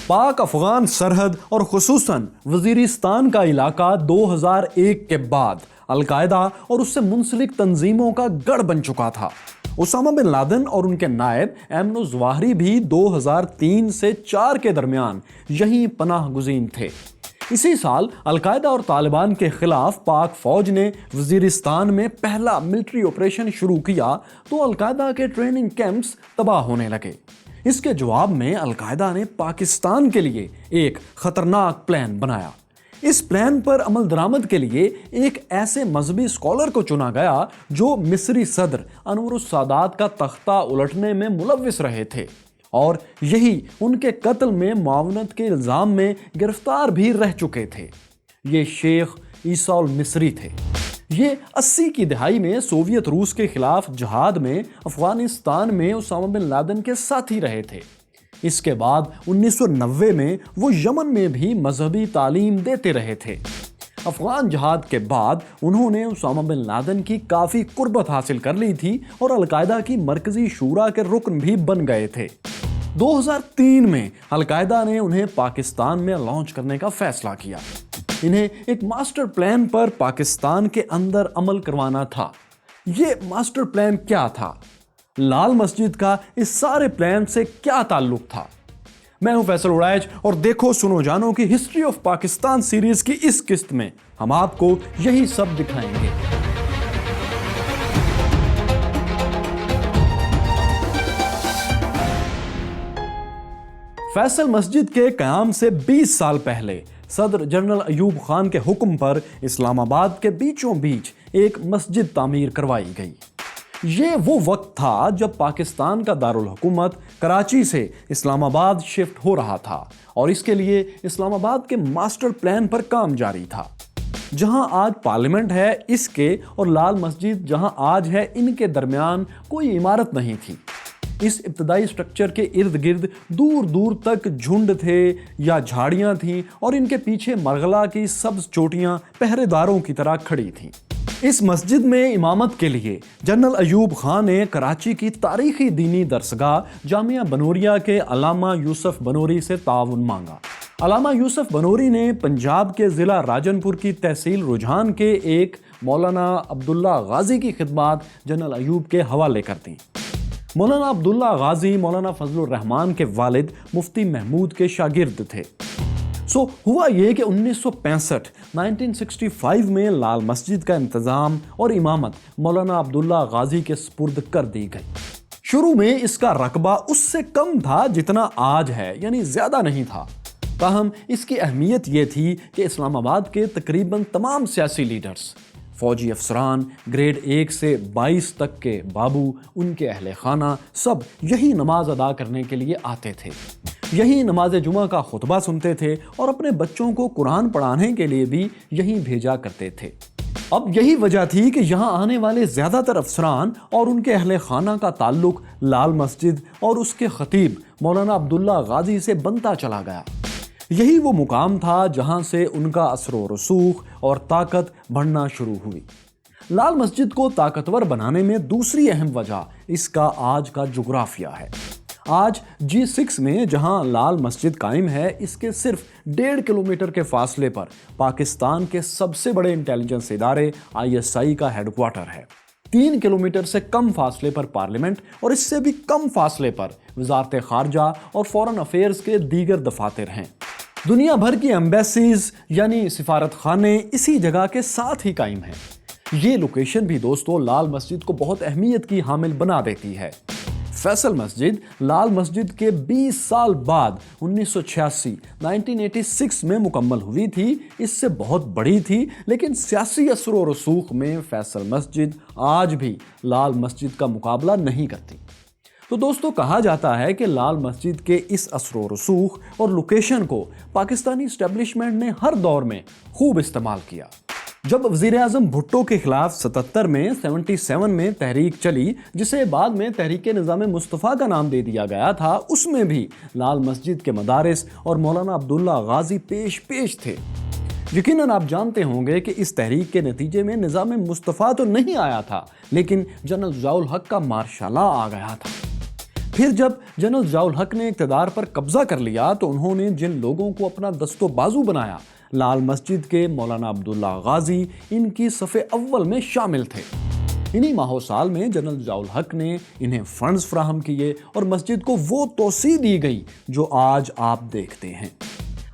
پاک افغان سرحد اور خصوصاً وزیرستان کا علاقہ 2001 کے بعد القاعدہ اور اس سے منسلک تنظیموں کا گڑھ بن چکا تھا۔ اسامہ بن لادن اور ان کے نائب ایمن الظواہری بھی 2003 سے 4 کے درمیان یہیں پناہ گزین تھے۔ اسی سال القاعدہ اور طالبان کے خلاف پاک فوج نے وزیرستان میں پہلا ملٹری آپریشن شروع کیا تو القاعدہ کے ٹریننگ کیمپس تباہ ہونے لگے۔ اس کے جواب میں القاعدہ نے پاکستان کے لیے ایک خطرناک پلان بنایا۔ اس پلان پر عمل درآمد کے لیے ایک ایسے مذہبی اسکالر کو چنا گیا جو مصری صدر انور السادات کا تختہ الٹنے میں ملوث رہے تھے اور یہی ان کے قتل میں معاونت کے الزام میں گرفتار بھی رہ چکے تھے۔ یہ شیخ عیسیٰ المصری تھے۔ یہ 80 کی دہائی میں سوویت روس کے خلاف جہاد میں افغانستان میں اسامہ بن لادن کے ساتھی رہے تھے۔ اس کے بعد 1990 میں وہ یمن میں بھی مذہبی تعلیم دیتے رہے تھے۔ افغان جہاد کے بعد انہوں نے اسامہ بن لادن کی کافی قربت حاصل کر لی تھی اور القاعدہ کی مرکزی شورا کے رکن بھی بن گئے تھے۔ 2003 میں القاعدہ نے انہیں پاکستان میں لانچ کرنے کا فیصلہ کیا۔ انہیں ایک ماسٹر پلان پر پاکستان کے اندر عمل کروانا تھا۔ یہ ماسٹر پلان کیا تھا؟ لال مسجد کا اس سارے پلان سے کیا تعلق تھا؟ میں ہوں فیصل اڑائچ اور دیکھو سنو جانو کی ہسٹری آف پاکستان سیریز کی اس قسط میں ہم آپ کو یہی سب دکھائیں گے۔ فیصل مسجد کے قیام سے 20 سال پہلے صدر جنرل ایوب خان کے حکم پر اسلام آباد کے بیچوں بیچ ایک مسجد تعمیر کروائی گئی۔ یہ وہ وقت تھا جب پاکستان کا دارالحکومت کراچی سے اسلام آباد شفٹ ہو رہا تھا اور اس کے لیے اسلام آباد کے ماسٹر پلان پر کام جاری تھا۔ جہاں آج پارلیمنٹ ہے اس کے اور لال مسجد جہاں آج ہے ان کے درمیان کوئی عمارت نہیں تھی۔ اس ابتدائی سٹرکچر کے ارد گرد دور دور تک جھنڈ تھے یا جھاڑیاں تھیں اور ان کے پیچھے مرغلہ کی سبز چوٹیاں پہرے داروں کی طرح کھڑی تھیں۔ اس مسجد میں امامت کے لیے جنرل ایوب خان نے کراچی کی تاریخی دینی درسگاہ جامعہ بنوریا کے علامہ یوسف بنوری سے تعاون مانگا۔ علامہ یوسف بنوری نے پنجاب کے ضلع راجن پور کی تحصیل رجحان کے ایک مولانا عبداللہ غازی کی خدمات جنرل ایوب کے حوالے کر دیں۔ مولانا عبداللہ غازی مولانا فضل الرحمان کے والد مفتی محمود کے شاگرد تھے۔ ہوا یہ کہ 1965 میں لال مسجد کا انتظام اور امامت مولانا عبداللہ غازی کے سپرد کر دی گئی۔ شروع میں اس کا رقبہ اس سے کم تھا جتنا آج ہے، یعنی زیادہ نہیں تھا۔ تاہم اس کی اہمیت یہ تھی کہ اسلام آباد کے تقریباً تمام سیاسی لیڈرز، فوجی افسران، گریڈ 1 سے 22 تک کے بابو، ان کے اہل خانہ سب یہی نماز ادا کرنے کے لیے آتے تھے۔ یہی نماز جمعہ کا خطبہ سنتے تھے اور اپنے بچوں کو قرآن پڑھانے کے لیے بھی یہیں بھیجا کرتے تھے۔ اب یہی وجہ تھی کہ یہاں آنے والے زیادہ تر افسران اور ان کے اہل خانہ کا تعلق لال مسجد اور اس کے خطیب مولانا عبداللہ غازی سے بنتا چلا گیا۔ یہی وہ مقام تھا جہاں سے ان کا اثر و رسوخ اور طاقت بڑھنا شروع ہوئی۔ لال مسجد کو طاقتور بنانے میں دوسری اہم وجہ اس کا آج کا جغرافیہ ہے۔ آج G6 میں جہاں لال مسجد قائم ہے، اس کے صرف 1.5 کلومیٹر کے فاصلے پر پاکستان کے سب سے بڑے انٹیلیجنس ادارے ISI کا ہیڈ کوارٹر ہے۔ 3 کلومیٹر سے کم فاصلے پر پارلیمنٹ اور اس سے بھی کم فاصلے پر وزارت خارجہ اور فورن افیئرز کے دیگر دفاتر ہیں۔ دنیا بھر کی ایمبیسیز یعنی سفارت خانے اسی جگہ کے ساتھ ہی قائم ہیں۔ یہ لوکیشن بھی دوستو لال مسجد کو بہت اہمیت کی حامل بنا دیتی ہے۔ فیصل مسجد لال مسجد کے 20 سال بعد 1986 میں مکمل ہوئی تھی۔ اس سے بہت بڑی تھی، لیکن سیاسی اثر و رسوخ میں فیصل مسجد آج بھی لال مسجد کا مقابلہ نہیں کرتی۔ تو دوستو کہا جاتا ہے کہ لال مسجد کے اس اثر و رسوخ اور لوکیشن کو پاکستانی اسٹیبلشمنٹ نے ہر دور میں خوب استعمال کیا۔ جب وزیر اعظم بھٹو کے خلاف 77 میں تحریک چلی، جسے بعد میں تحریک نظام مصطفیٰ کا نام دے دیا گیا تھا، اس میں بھی لال مسجد کے مدارس اور مولانا عبداللہ غازی پیش تھے۔ یقیناً آپ جانتے ہوں گے کہ اس تحریک کے نتیجے میں نظام مصطفیٰ تو نہیں آیا تھا، لیکن جنرل ضیاء الحق کا مارشاء لاء آ گیا تھا۔ پھر جب جنرل ضیاء الحق نے اقتدار پر قبضہ کر لیا تو انہوں نے جن لوگوں کو اپنا دست و بازو بنایا، لال مسجد کے مولانا عبداللہ غازی ان کی صف اول میں شامل تھے۔ انہی ماہ و سال میں جنرل ضیاء الحق نے انہیں فنڈز فراہم کیے اور مسجد کو وہ توسیع دی گئی جو آج آپ دیکھتے ہیں۔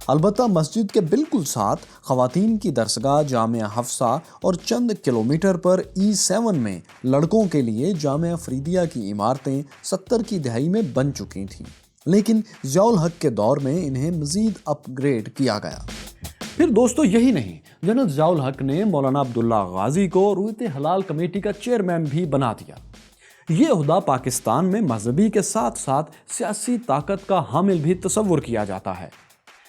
البتہ مسجد کے بالکل ساتھ خواتین کی درسگاہ جامعہ حفصہ اور چند کلومیٹر پر E7 میں لڑکوں کے لیے جامعہ فریدیہ کی عمارتیں 70 کی دہائی میں بن چکی تھیں، لیکن ضیاء الحق کے دور میں انہیں مزید اپ گریڈ کیا گیا۔ پھر دوستو یہی نہیں، جنرل ضیاء الحق نے مولانا عبداللہ غازی کو رویت حلال کمیٹی کا چیئرمین بھی بنا دیا۔ یہ عہدہ پاکستان میں مذہبی کے ساتھ ساتھ سیاسی طاقت کا حامل بھی تصور کیا جاتا ہے۔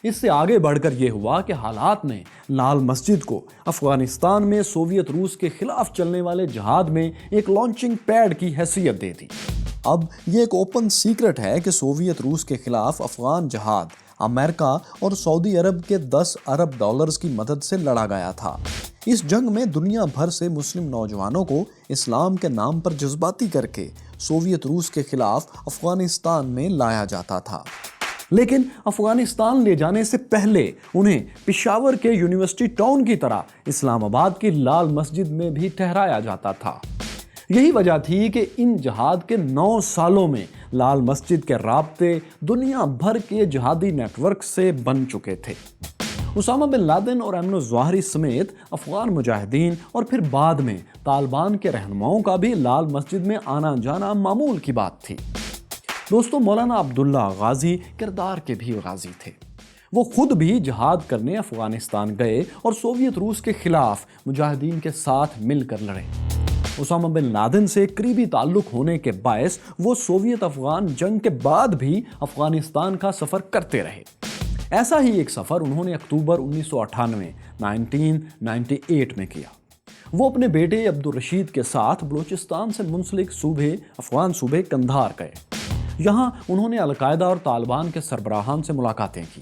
اس سے آگے بڑھ کر یہ ہوا کہ حالات نے لال مسجد کو افغانستان میں سوویت روس کے خلاف چلنے والے جہاد میں ایک لانچنگ پیڈ کی حیثیت دے دی۔ اب یہ ایک اوپن سیکرٹ ہے کہ سوویت روس کے خلاف افغان جہاد امریکہ اور سعودی عرب کے 10 ارب ڈالرز کی مدد سے لڑا گیا تھا۔ اس جنگ میں دنیا بھر سے مسلم نوجوانوں کو اسلام کے نام پر جذباتی کر کے سوویت روس کے خلاف افغانستان میں لایا جاتا تھا، لیکن افغانستان لے جانے سے پہلے انہیں پشاور کے یونیورسٹی ٹاؤن کی طرح اسلام آباد کی لال مسجد میں بھی ٹھہرایا جاتا تھا۔ یہی وجہ تھی کہ ان جہاد کے 9 سالوں میں لال مسجد کے رابطے دنیا بھر کے جہادی نیٹ ورک سے بن چکے تھے۔ اسامہ بن لادن اور ایمن الظواہری سمیت افغان مجاہدین اور پھر بعد میں طالبان کے رہنماؤں کا بھی لال مسجد میں آنا جانا معمول کی بات تھی۔ دوستو، مولانا عبداللہ غازی کردار کے بھی غازی تھے۔ وہ خود بھی جہاد کرنے افغانستان گئے اور سوویت روس کے خلاف مجاہدین کے ساتھ مل کر لڑے۔ اسامہ بن لادن سے قریبی تعلق ہونے کے باعث وہ سوویت افغان جنگ کے بعد بھی افغانستان کا سفر کرتے رہے۔ ایسا ہی ایک سفر انہوں نے اکتوبر 1998 میں کیا۔ وہ اپنے بیٹے عبدالرشید کے ساتھ بلوچستان سے منسلک افغان صوبے قندھار گئے۔ یہاں انہوں نے القاعدہ اور طالبان کے سربراہان سے ملاقاتیں کی۔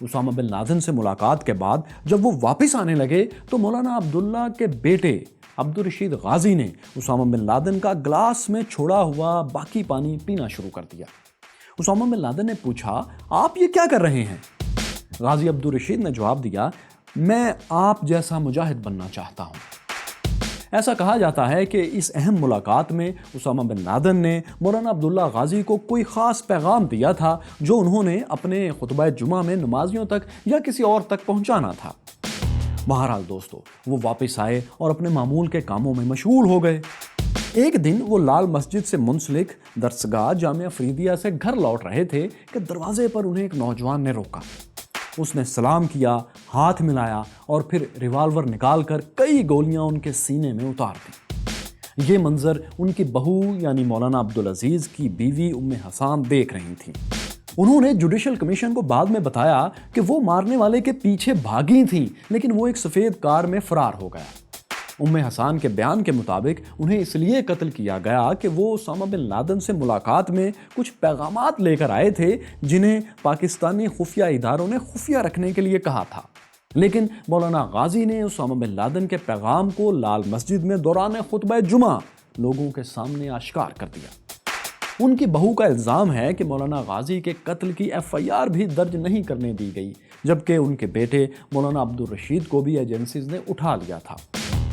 اسامہ بن لادن سے ملاقات کے بعد جب وہ واپس آنے لگے تو مولانا عبداللہ کے بیٹے عبدالرشید غازی نے اسامہ بن لادن کا گلاس میں چھوڑا ہوا باقی پانی پینا شروع کر دیا۔ اسامہ بن لادن نے پوچھا، آپ یہ کیا کر رہے ہیں؟ غازی عبدالرشید نے جواب دیا، میں آپ جیسا مجاہد بننا چاہتا ہوں۔ ایسا کہا جاتا ہے کہ اس اہم ملاقات میں اسامہ بن لادن نے مولانا عبداللہ غازی کو کوئی خاص پیغام دیا تھا جو انہوں نے اپنے خطبہ جمعہ میں نمازیوں تک یا کسی اور تک پہنچانا تھا۔ بہرحال دوستو، وہ واپس آئے اور اپنے معمول کے کاموں میں مشغول ہو گئے۔ ایک دن وہ لال مسجد سے منسلک درسگاہ جامعہ فریدیہ سے گھر لوٹ رہے تھے کہ دروازے پر انہیں ایک نوجوان نے روکا۔ اس نے سلام کیا، ہاتھ ملایا اور پھر ریوالور نکال کر کئی گولیاں ان کے سینے میں اتار دیں۔ یہ منظر ان کی بہو یعنی مولانا عبدالعزیز کی بیوی ام حسان دیکھ رہی تھیں۔ انہوں نے جوڈیشل کمیشن کو بعد میں بتایا کہ وہ مارنے والے کے پیچھے بھاگی تھیں، لیکن وہ ایک سفید کار میں فرار ہو گیا۔ ام حسان کے بیان کے مطابق انہیں اس لیے قتل کیا گیا کہ وہ اسامہ بن لادن سے ملاقات میں کچھ پیغامات لے کر آئے تھے جنہیں پاکستانی خفیہ اداروں نے خفیہ رکھنے کے لیے کہا تھا، لیکن مولانا غازی نے اسامہ بن لادن کے پیغام کو لال مسجد میں دوران خطبہ جمعہ لوگوں کے سامنے آشکار کر دیا۔ ان کی بہو کا الزام ہے کہ مولانا غازی کے قتل کی FIR بھی درج نہیں کرنے دی گئی، جبکہ ان کے بیٹے مولانا عبدالرشید کو بھی ایجنسیز نے اٹھا لیا تھا۔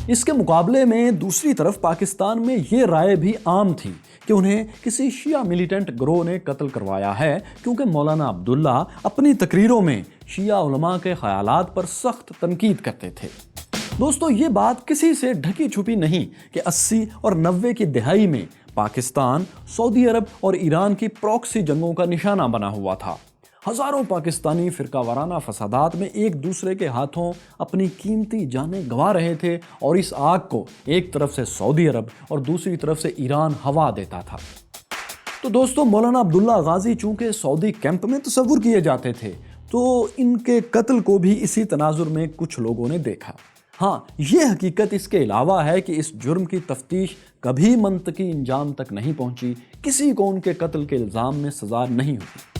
اس کے مقابلے میں دوسری طرف پاکستان میں یہ رائے بھی عام تھی کہ انہیں کسی شیعہ ملیٹنٹ گروہ نے قتل کروایا ہے، کیونکہ مولانا عبداللہ اپنی تقریروں میں شیعہ علماء کے خیالات پر سخت تنقید کرتے تھے۔ دوستو، یہ بات کسی سے ڈھکی چھپی نہیں کہ 80 اور 90 کی دہائی میں پاکستان سعودی عرب اور ایران کی پراکسی جنگوں کا نشانہ بنا ہوا تھا۔ ہزاروں پاکستانی فرقہ وارانہ فسادات میں ایک دوسرے کے ہاتھوں اپنی قیمتی جانیں گنوا رہے تھے، اور اس آگ کو ایک طرف سے سعودی عرب اور دوسری طرف سے ایران ہوا دیتا تھا۔ تو دوستو، مولانا عبداللہ غازی چونکہ سعودی کیمپ میں تصور کیے جاتے تھے، تو ان کے قتل کو بھی اسی تناظر میں کچھ لوگوں نے دیکھا۔ ہاں، یہ حقیقت اس کے علاوہ ہے کہ اس جرم کی تفتیش کبھی منطقی انجام تک نہیں پہنچی، کسی کو ان کے قتل کے الزام میں سزا نہیں ہوئی۔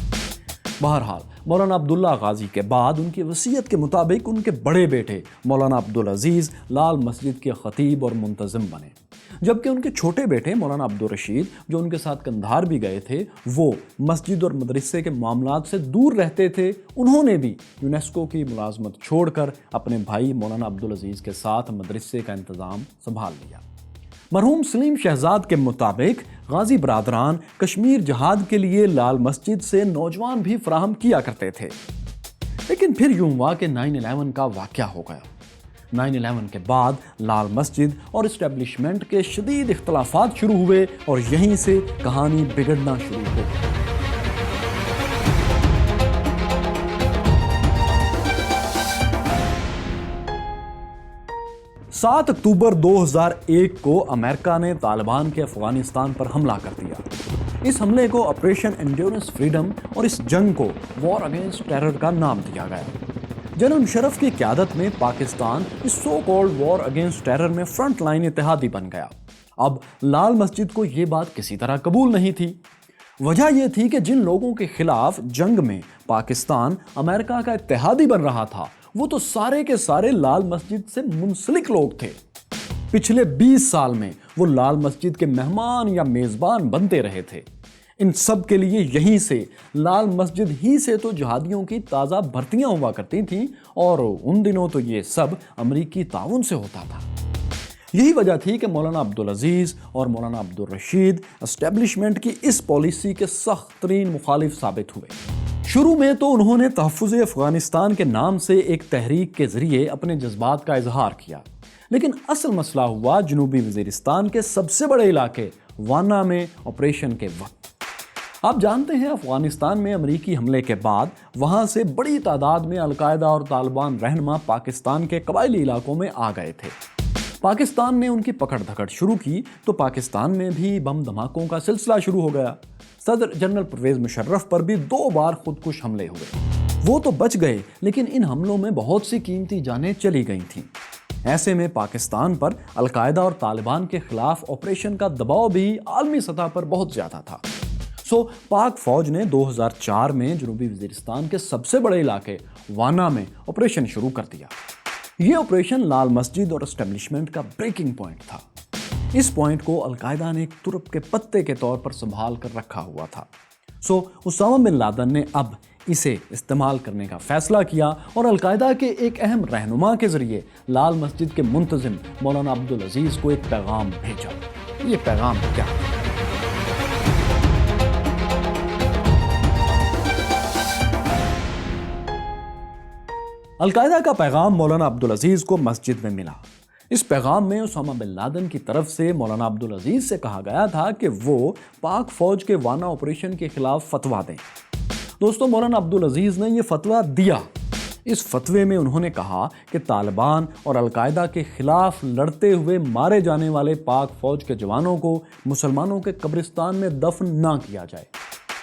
بہرحال مولانا عبداللہ غازی کے بعد ان کی وصیت کے مطابق ان کے بڑے بیٹے مولانا عبدالعزیز لال مسجد کے خطیب اور منتظم بنے۔ جبکہ ان کے چھوٹے بیٹے مولانا عبدالرشید جو ان کے ساتھ قندھار بھی گئے تھے وہ مسجد اور مدرسے کے معاملات سے دور رہتے تھے، انہوں نے بھی یونیسکو کی ملازمت چھوڑ کر اپنے بھائی مولانا عبدالعزیز کے ساتھ مدرسے کا انتظام سنبھال لیا۔ مرحوم سلیم شہزاد کے مطابق غازی برادران کشمیر جہاد کے لیے لال مسجد سے نوجوان بھی فراہم کیا کرتے تھے، لیکن پھر یوں ہوا کہ 9/11 کا واقعہ ہو گیا۔ 9/11 کے بعد لال مسجد اور اسٹیبلشمنٹ کے شدید اختلافات شروع ہوئے اور یہیں سے کہانی بگڑنا شروع ہو گئی۔ 7 اکتوبر 2001 کو امریکہ نے طالبان کے افغانستان پر حملہ کر دیا۔ اس حملے کو آپریشن انڈیورنس فریڈم اور اس جنگ کو وار اگینسٹ ٹیرر کا نام دیا گیا۔ جنرل مشرف کی قیادت میں پاکستان اس so called war against terror میں فرنٹ لائن اتحادی بن گیا۔ اب لال مسجد کو یہ بات کسی طرح قبول نہیں تھی۔ وجہ یہ تھی کہ جن لوگوں کے خلاف جنگ میں پاکستان امریکہ کا اتحادی بن رہا تھا وہ تو سارے کے سارے لال مسجد سے منسلک لوگ تھے۔ پچھلے 20 سال میں وہ لال مسجد کے مہمان یا میزبان بنتے رہے تھے۔ ان سب کے لیے یہیں سے لال مسجد ہی سے تو جہادیوں کی تازہ بھرتیاں ہوا کرتی تھیں، اور ان دنوں تو یہ سب امریکی تعاون سے ہوتا تھا۔ یہی وجہ تھی کہ مولانا عبدالعزیز اور مولانا عبدالرشید اسٹیبلشمنٹ کی اس پالیسی کے سخت ترین مخالف ثابت ہوئے۔ شروع میں تو انہوں نے تحفظ افغانستان کے نام سے ایک تحریک کے ذریعے اپنے جذبات کا اظہار کیا، لیکن اصل مسئلہ ہوا جنوبی وزیرستان کے سب سے بڑے علاقے وانا میں آپریشن کے وقت۔ آپ جانتے ہیں افغانستان میں امریکی حملے کے بعد وہاں سے بڑی تعداد میں القاعدہ اور طالبان رہنما پاکستان کے قبائلی علاقوں میں آ گئے تھے۔ پاکستان نے ان کی پکڑ دھکڑ شروع کی تو پاکستان میں بھی بم دھماکوں کا سلسلہ شروع ہو گیا۔ صدر جنرل پرویز مشرف پر بھی 2 بار خودکش حملے ہوئے۔ وہ تو بچ گئے لیکن ان حملوں میں بہت سی قیمتی جانیں چلی گئی تھیں۔ ایسے میں پاکستان پر القاعدہ اور طالبان کے خلاف آپریشن کا دباؤ بھی عالمی سطح پر بہت زیادہ تھا۔ پاک فوج نے 2004 میں جنوبی وزیرستان کے سب سے بڑے علاقے وانا میں آپریشن شروع کر دیا۔ یہ آپریشن لال مسجد اور اسٹیبلشمنٹ کا بریکنگ پوائنٹ تھا۔ اس پوائنٹ کو القاعدہ نے ایک ترپ کے پتے کے طور پر سنبھال کر رکھا ہوا تھا۔ اسامہ بن لادن نے اب اسے استعمال کرنے کا فیصلہ کیا اور القاعدہ کے ایک اہم رہنما کے ذریعے لال مسجد کے منتظم مولانا عبدالعزیز کو ایک پیغام بھیجا۔ یہ پیغام کیا تھا؟ القاعدہ کا پیغام مولانا عبدالعزیز کو مسجد میں ملا۔ اس پیغام میں اسامہ بن لادن کی طرف سے مولانا عبدالعزیز سے کہا گیا تھا کہ وہ پاک فوج کے وانا آپریشن کے خلاف فتویٰ دیں۔ دوستو، مولانا عبدالعزیز نے یہ فتویٰ دیا۔ اس فتوے میں انہوں نے کہا کہ طالبان اور القاعدہ کے خلاف لڑتے ہوئے مارے جانے والے پاک فوج کے جوانوں کو مسلمانوں کے قبرستان میں دفن نہ کیا جائے۔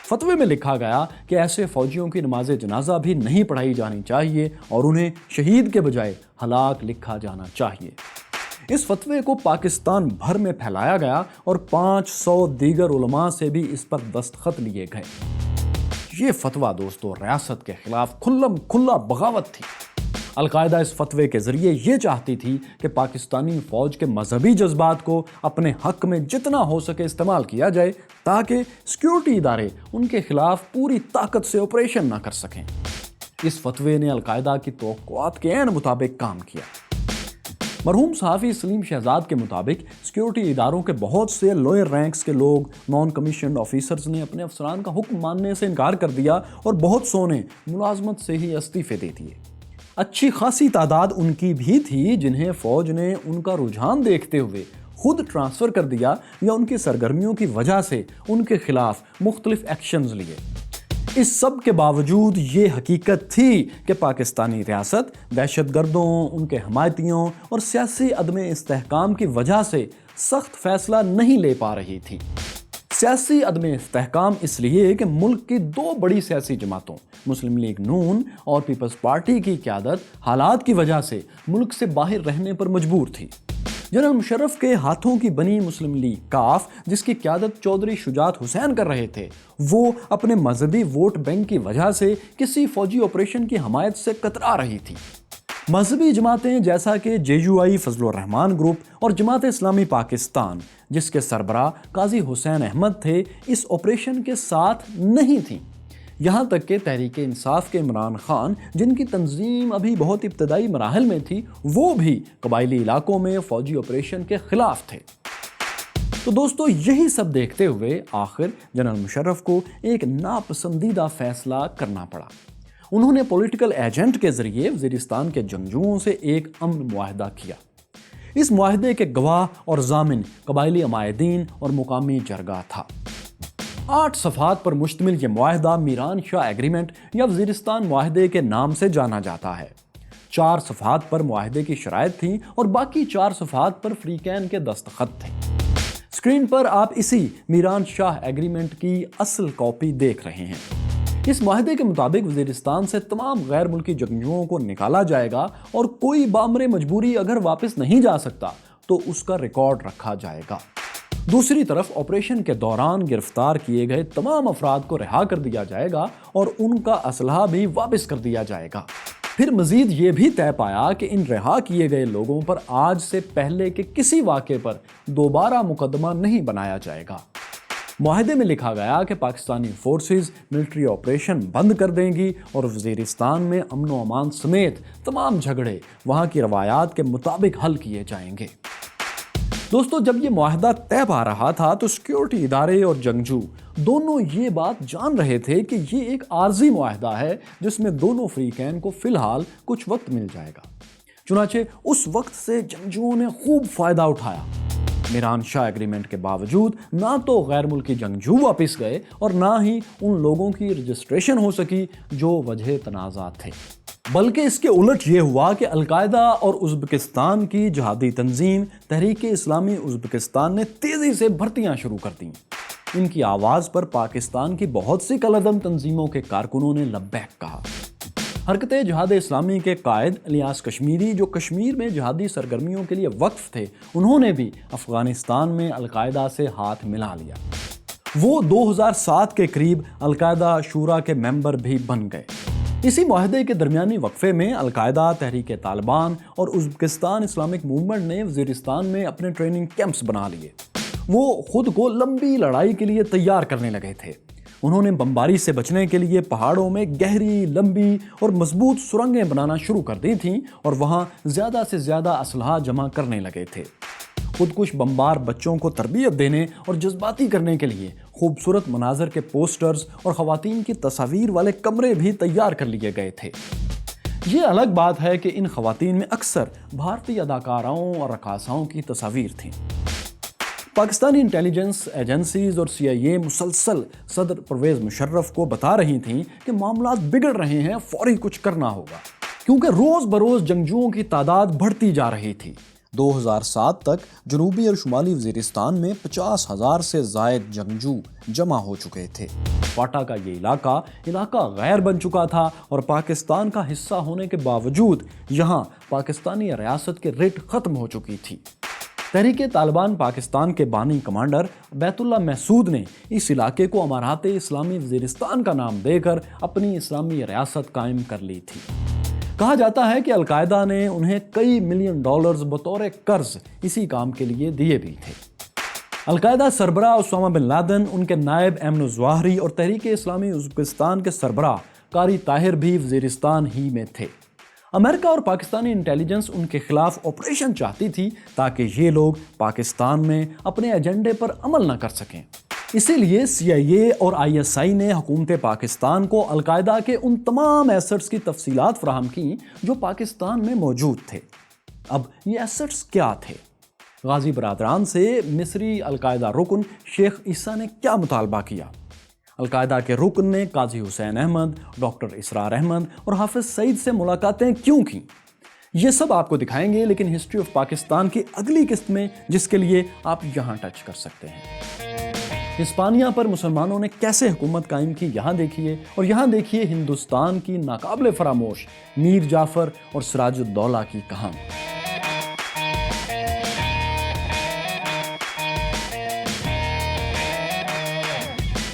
فتوے میں لکھا گیا کہ ایسے فوجیوں کی نماز جنازہ بھی نہیں پڑھائی جانی چاہیے اور انہیں شہید کے بجائے ہلاک لکھا جانا چاہیے۔ اس فتوے کو پاکستان بھر میں پھیلایا گیا اور 500 دیگر علماء سے بھی اس پر دستخط لیے گئے۔ یہ فتویٰ دوستو ریاست کے خلاف کھلم کھلا بغاوت تھی۔ القاعدہ اس فتوے کے ذریعے یہ چاہتی تھی کہ پاکستانی فوج کے مذہبی جذبات کو اپنے حق میں جتنا ہو سکے استعمال کیا جائے تاکہ سیکیورٹی ادارے ان کے خلاف پوری طاقت سے آپریشن نہ کر سکیں۔ اس فتوے نے القاعدہ کی توقعات کے عین مطابق کام کیا۔ مرحوم صحافی سلیم شہزاد کے مطابق سیکیورٹی اداروں کے بہت سے لوئر رینکس کے لوگ نان کمیشنڈ آفیسرز نے اپنے افسران کا حکم ماننے سے انکار کر دیا اور بہت سو نے ملازمت سے ہی استعفے دے دیے۔ اچھی خاصی تعداد ان کی بھی تھی جنہیں فوج نے ان کا رجحان دیکھتے ہوئے خود ٹرانسفر کر دیا یا ان کی سرگرمیوں کی وجہ سے ان کے خلاف مختلف ایکشنز لیے۔ اس سب کے باوجود یہ حقیقت تھی کہ پاکستانی ریاست دہشت گردوں، ان کے حمایتیوں اور سیاسی عدم استحکام کی وجہ سے سخت فیصلہ نہیں لے پا رہی تھی۔ سیاسی عدم استحکام اس لیے کہ ملک کی 2 بڑی سیاسی جماعتوں مسلم لیگ نون اور پیپلز پارٹی کی قیادت حالات کی وجہ سے ملک سے باہر رہنے پر مجبور تھی۔ جنرل مشرف کے ہاتھوں کی بنی مسلم لیگ کاف، جس کی قیادت چودھری شجاعت حسین کر رہے تھے، وہ اپنے مذہبی ووٹ بینک کی وجہ سے کسی فوجی آپریشن کی حمایت سے کترا رہی تھی۔ مذہبی جماعتیں جیسا کہ JUI فضل الرحمان گروپ اور جماعت اسلامی پاکستان، جس کے سربراہ قاضی حسین احمد تھے، اس آپریشن کے ساتھ نہیں تھیں۔ یہاں تک کہ تحریک انصاف کے عمران خان، جن کی تنظیم ابھی بہت ابتدائی مراحل میں تھی، وہ بھی قبائلی علاقوں میں فوجی آپریشن کے خلاف تھے۔ تو دوستو، یہی سب دیکھتے ہوئے آخر جنرل مشرف کو ایک ناپسندیدہ فیصلہ کرنا پڑا۔ انہوں نے پولیٹیکل ایجنٹ کے ذریعے وزیرستان کے جنگجوؤں سے ایک امن معاہدہ کیا۔ اس معاہدے کے گواہ اور ضامن قبائلی عمائدین اور مقامی جرگہ تھا۔ 8 صفحات پر مشتمل یہ معاہدہ میران شاہ ایگریمنٹ یا وزیرستان معاہدے کے نام سے جانا جاتا ہے۔ 4 صفحات پر معاہدے کی شرائط تھیں اور باقی 4 صفحات پر فریقین کے دستخط تھے۔ اسکرین پر آپ اسی میران شاہ ایگریمنٹ کی اصل کاپی دیکھ رہے ہیں۔ اس معاہدے کے مطابق وزیرستان سے تمام غیر ملکی جنگجوؤں کو نکالا جائے گا اور کوئی بامر مجبوری اگر واپس نہیں جا سکتا تو اس کا ریکارڈ رکھا جائے گا۔ دوسری طرف آپریشن کے دوران گرفتار کیے گئے تمام افراد کو رہا کر دیا جائے گا اور ان کا اسلحہ بھی واپس کر دیا جائے گا۔ پھر مزید یہ بھی طے پایا کہ ان رہا کیے گئے لوگوں پر آج سے پہلے کے کسی واقعے پر دوبارہ مقدمہ نہیں بنایا جائے گا۔ معاہدے میں لکھا گیا کہ پاکستانی فورسز ملٹری آپریشن بند کر دیں گی اور وزیرستان میں امن و امان سمیت تمام جھگڑے وہاں کی روایات کے مطابق حل کیے جائیں گے۔ دوستو، جب یہ معاہدہ طے پا رہا تھا تو سیکیورٹی ادارے اور جنگجو دونوں یہ بات جان رہے تھے کہ یہ ایک عارضی معاہدہ ہے جس میں دونوں فریقین کو فی الحال کچھ وقت مل جائے گا۔ چنانچہ اس وقت سے جنگجوؤں نے خوب فائدہ اٹھایا۔ میران شاہ ایگریمنٹ کے باوجود نہ تو غیر ملکی جنگجو واپس گئے اور نہ ہی ان لوگوں کی رجسٹریشن ہو سکی جو وجہ تنازع تھے، بلکہ اس کے الٹ یہ ہوا کہ القاعدہ اور ازبکستان کی جہادی تنظیم تحریک اسلامی ازبکستان نے تیزی سے بھرتیاں شروع کر دیں۔ ان کی آواز پر پاکستان کی بہت سی کالعدم تنظیموں کے کارکنوں نے لبیک کہا۔ حرکت جہاد اسلامی کے قائد الیاس کشمیری، جو کشمیر میں جہادی سرگرمیوں کے لیے وقف تھے، انہوں نے بھی افغانستان میں القاعدہ سے ہاتھ ملا لیا۔ وہ 2007 کے قریب القاعدہ شورا کے ممبر بھی بن گئے۔ اسی معاہدے کے درمیانی وقفے میں القاعدہ، تحریک طالبان اور ازبکستان اسلامک موومنٹ نے وزیرستان میں اپنے ٹریننگ کیمپس بنا لیے۔ وہ خود کو لمبی لڑائی کے لیے تیار کرنے لگے تھے۔ انہوں نے بمباری سے بچنے کے لیے پہاڑوں میں گہری، لمبی اور مضبوط سرنگیں بنانا شروع کر دی تھیں اور وہاں زیادہ سے زیادہ اسلحہ جمع کرنے لگے تھے۔ خودکش بمبار بچوں کو تربیت دینے اور جذباتی کرنے کے لیے خوبصورت مناظر کے پوسٹرز اور خواتین کی تصاویر والے کمرے بھی تیار کر لیے گئے تھے۔ یہ الگ بات ہے کہ ان خواتین میں اکثر بھارتی اداکاراؤں اور رقاصاؤں کی تصاویر تھیں۔ پاکستانی انٹیلیجنس ایجنسیز اور CIA مسلسل صدر پرویز مشرف کو بتا رہی تھیں کہ معاملات بگڑ رہے ہیں، فوری کچھ کرنا ہوگا، کیونکہ روز بروز جنگجوؤں کی تعداد بڑھتی جا رہی تھی۔ 2007 تک جنوبی اور شمالی وزیرستان میں 50,000 سے زائد جنگجو جمع ہو چکے تھے۔ فاٹا کا یہ علاقہ غیر بن چکا تھا اور پاکستان کا حصہ ہونے کے باوجود یہاں پاکستانی ریاست کے ریٹ ختم ہو چکی تھی۔ تحریک طالبان پاکستان کے بانی کمانڈر بیت اللہ محسود نے اس علاقے کو امارات اسلامی وزیرستان کا نام دے کر اپنی اسلامی ریاست قائم کر لی تھی۔ کہا جاتا ہے کہ القاعدہ نے انہیں کئی ملین ڈالرز بطور قرض اسی کام کے لیے دیے بھی تھے۔ القاعدہ سربراہ اسامہ بن لادن، ان کے نائب ایمن الظواہری اور تحریک اسلامی ازبکستان کے سربراہ قاری طاہر بھی وزیرستان ہی میں تھے۔ امریکہ اور پاکستانی انٹیلیجنس ان کے خلاف آپریشن چاہتی تھی تاکہ یہ لوگ پاکستان میں اپنے ایجنڈے پر عمل نہ کر سکیں۔ اسی لیے CIA اور ISI نے حکومت پاکستان کو القاعدہ کے ان تمام ایسٹس کی تفصیلات فراہم کیں جو پاکستان میں موجود تھے۔ اب یہ ایسٹس کیا تھے؟ غازی برادران سے مصری القاعدہ رکن شیخ عیسیٰ نے کیا مطالبہ کیا؟ القاعدہ کے رکن نے قاضی حسین احمد، ڈاکٹر اسرار احمد اور حافظ سعید سے ملاقاتیں کیوں کیں؟ یہ سب آپ کو دکھائیں گے، لیکن ہسٹری آف پاکستان کی اگلی قسط میں، جس کے لیے آپ یہاں ٹچ کر سکتے ہیں۔ ہسپانیہ پر مسلمانوں نے کیسے حکومت قائم کی، یہاں دیکھیے، اور یہاں دیکھیے ہندوستان کی ناقابل فراموش میر جعفر اور سراج الدولہ کی کہانی۔